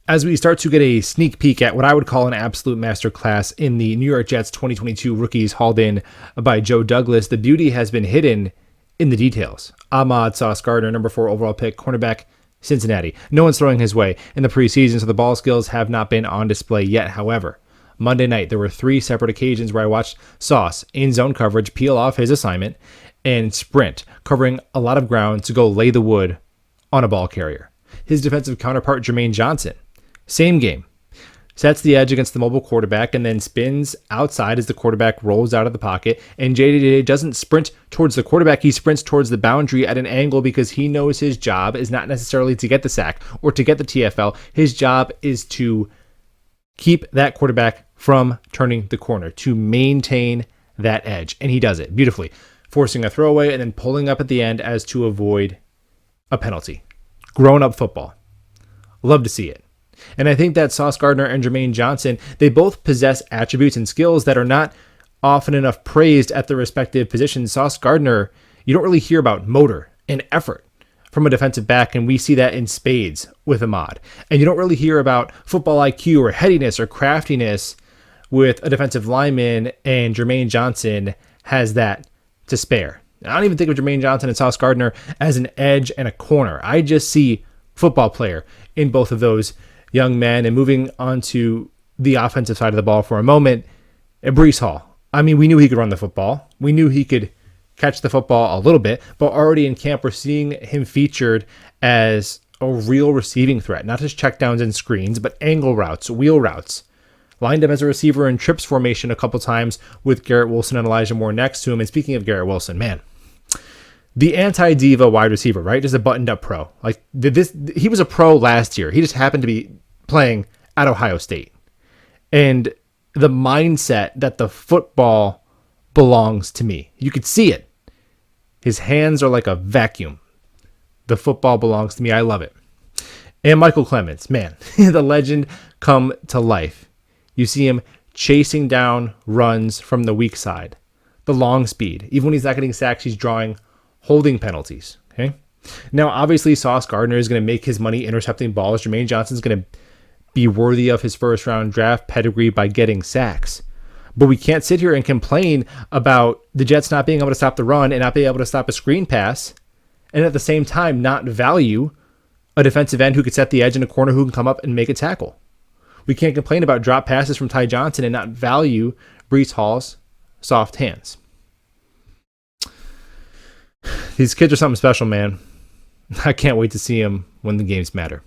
as we start to get a sneak peek at what I would call an absolute masterclass in the New York Jets 2022 rookies hauled in by Joe Douglas, the beauty has been hidden in the details. Ahmad Sauce Gardner, number 4 overall pick, cornerback, Cincinnati. No one's throwing his way in the preseason, so the ball skills have not been on display yet. However, Monday night, there were 3 separate occasions where I watched Sauce in zone coverage peel off his assignment and sprint, covering a lot of ground to go lay the wood on a ball carrier. His defensive counterpart, Jermaine Johnson, same game. Sets the edge against the mobile quarterback and then spins outside as the quarterback rolls out of the pocket. And JJ doesn't sprint towards the quarterback. He sprints towards the boundary at an angle because he knows his job is not necessarily to get the sack or to get the TFL. His job is to keep that quarterback from turning the corner, to maintain that edge. And he does it beautifully, forcing a throwaway and then pulling up at the end as to avoid a penalty. Grown-up football. Love to see it. And I think that Sauce Gardner and Jermaine Johnson, they both possess attributes and skills that are not often enough praised at their respective positions. Sauce Gardner, you don't really hear about motor and effort from a defensive back, and we see that in spades with Ahmad. And you don't really hear about football IQ or headiness or craftiness with a defensive lineman, and Jermaine Johnson has that to spare. I don't even think of Jermaine Johnson and Sauce Gardner as an edge and a corner. I just see football player in both of those young men. And moving on to the offensive side of the ball for a moment, Breshad Hall. I mean, we knew he could run the football. We knew he could catch the football a little bit, but already in camp, we're seeing him featured as a real receiving threat, not just checkdowns and screens, but angle routes, wheel routes. Lined him as a receiver in trips formation a couple times with Garrett Wilson and Elijah Moore next to him. And speaking of Garrett Wilson, man, the anti-diva wide receiver, right? Just a buttoned-up pro. Like he was a pro last year. He just happened to be playing at Ohio State. And the mindset that the football belongs to me. You could see it. His hands are like a vacuum. The football belongs to me. I love it. And Michael Clemens, man, the legend come to life. You see him chasing down runs from the weak side. The long speed. Even when he's not getting sacks, he's drawing holding penalties. Okay. Now, obviously, Sauce Gardner is going to make his money intercepting balls. Jermaine Johnson's going to be worthy of his first round draft pedigree by getting sacks. But we can't sit here and complain about the Jets not being able to stop the run and not being able to stop a screen pass, and at the same time not value a defensive end who could set the edge in a corner who can come up and make a tackle. We can't complain about drop passes from Ty Johnson and not value Breshad Hall's soft hands. These kids are something special, man. I can't wait to see them when the games matter.